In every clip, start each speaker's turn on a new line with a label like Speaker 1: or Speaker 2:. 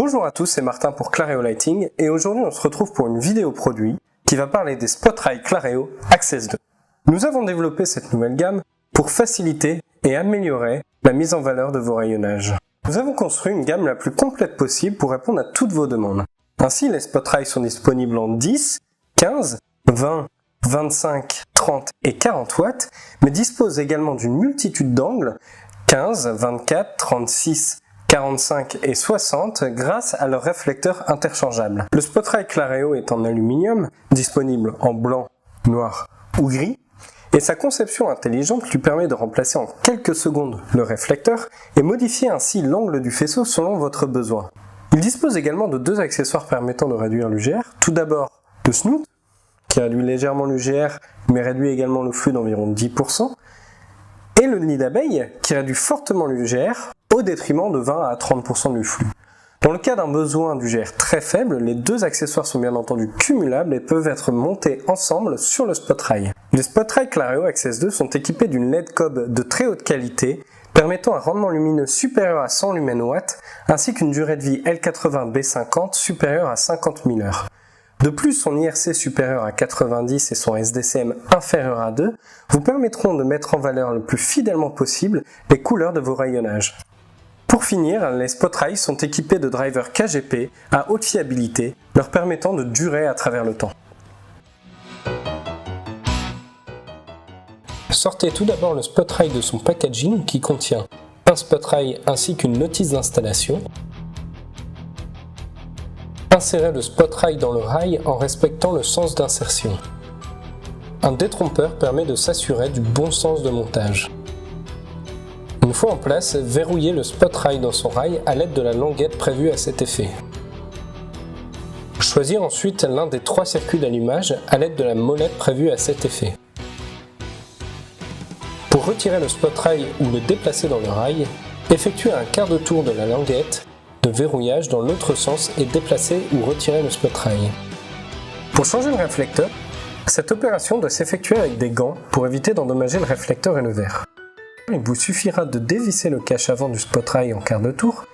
Speaker 1: Bonjour à tous, c'est Martin pour Clareo Lighting et aujourd'hui on se retrouve pour une vidéo produit qui va parler des Spotlight Clareo Access 2. Nous avons développé cette nouvelle gamme pour faciliter et améliorer la mise en valeur de vos rayonnages. Nous avons construit une gamme la plus complète possible pour répondre à toutes vos demandes. Ainsi, les Spotlights sont disponibles en 10, 15, 20, 25, 30 et 40 watts, mais disposent également d'une multitude d'angles 15, 24, 36, 45 et 60 grâce à leurs réflecteurs interchangeables. Le Spotlight Clareo est en aluminium, disponible en blanc, noir ou gris, et sa conception intelligente lui permet de remplacer en quelques secondes le réflecteur et modifier ainsi l'angle du faisceau selon votre besoin. Il dispose également de deux accessoires permettant de réduire l'UGR. Tout d'abord, le snoot, qui réduit légèrement l'UGR mais réduit également le flux d'environ 10%, et le nid d'abeille, qui réduit fortement l'UGR au détriment de 20 à 30% du flux. Dans le cas d'un besoin d'UGR très faible, les deux accessoires sont bien entendu cumulables et peuvent être montés ensemble sur le Spotlight. Les Spotlight Clareo Access 2 sont équipés d'une LED cob de très haute qualité, permettant un rendement lumineux supérieur à 100 lumens-watts, ainsi qu'une durée de vie L80B50 supérieure à 50 000 heures. De plus, son IRC supérieur à 90 et son SDCM inférieur à 2 vous permettront de mettre en valeur le plus fidèlement possible les couleurs de vos rayonnages. Pour finir, les Spotlights sont équipés de drivers KGP à haute fiabilité, leur permettant de durer à travers le temps. Sortez tout d'abord le Spotlight de son packaging qui contient un Spotlight ainsi qu'une notice d'installation. Insérez le Spotlight dans le rail en respectant le sens d'insertion. Un détrompeur permet de s'assurer du bon sens de montage. Une fois en place, verrouillez le Spotlight dans son rail à l'aide de la languette prévue à cet effet. Choisir ensuite l'un des trois circuits d'allumage à l'aide de la molette prévue à cet effet. Pour retirer le Spotlight ou le déplacer dans le rail, effectuez un quart de tour de la languette de verrouillage dans l'autre sens et déplacer ou retirer le Spotlight. Pour changer le réflecteur, cette opération doit s'effectuer avec des gants pour éviter d'endommager le réflecteur et le verre. Il vous suffira de dévisser le cache avant du Spotlight en quart de tour.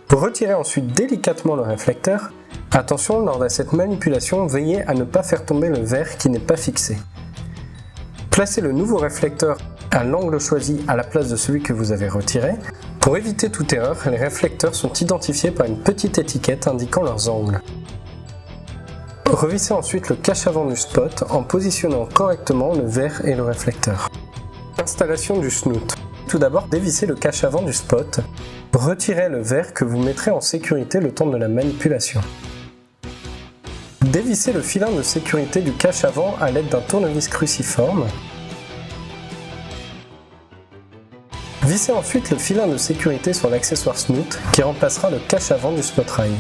Speaker 1: Retirez ensuite délicatement le réflecteur. Attention, lors de cette manipulation, veillez à ne pas faire tomber le verre qui n'est pas fixé. Placez le nouveau réflecteur à l'angle choisi à la place de celui que vous avez retiré. Pour éviter toute erreur, les réflecteurs sont identifiés par une petite étiquette indiquant leurs angles. Revissez ensuite le cache avant du spot en positionnant correctement le verre et le réflecteur. Installation du snoot. Tout d'abord, dévissez le cache avant du spot. Retirez le verre que vous mettrez en sécurité le temps de la manipulation. Dévissez le filin de sécurité du cache avant à l'aide d'un tournevis cruciforme. Vissez ensuite le filin de sécurité sur l'accessoire snoot qui remplacera le cache avant du Spotlight.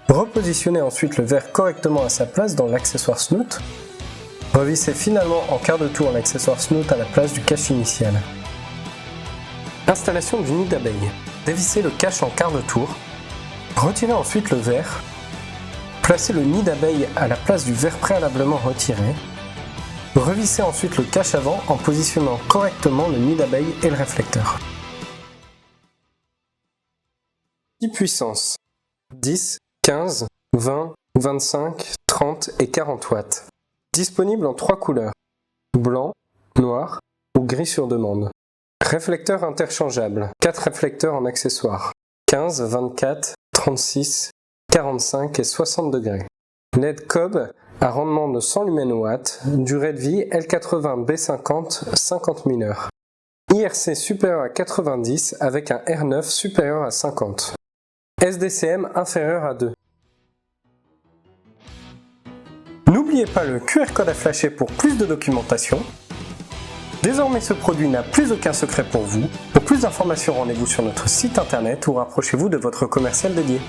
Speaker 1: Repositionnez ensuite le verre correctement à sa place dans l'accessoire snoot. Revissez finalement en quart de tour l'accessoire snoot à la place du cache initial. Installation du nid d'abeille. Dévissez le cache en quart de tour. Retirez ensuite le verre. Placez le nid d'abeille à la place du verre préalablement retiré. Revissez ensuite le cache avant en positionnant correctement le nid d'abeille et le réflecteur. 10 puissance 10, 15, 20, 25, 30 et 40 watts. Disponible en 3 couleurs, blanc, noir ou gris sur demande. Réflecteur interchangeable, 4 réflecteurs en accessoires, 15, 24, 36, 45 et 60 degrés. LED cob à rendement de 100 lumens-watts, durée de vie L80B50 50 000 heures. IRC supérieur à 90 avec un R9 supérieur à 50. SDCM inférieur à 2. N'oubliez pas le QR code à flasher pour plus de documentation. Désormais ce produit n'a plus aucun secret pour vous. Pour plus d'informations, rendez-vous sur notre site internet ou rapprochez-vous de votre commercial dédié.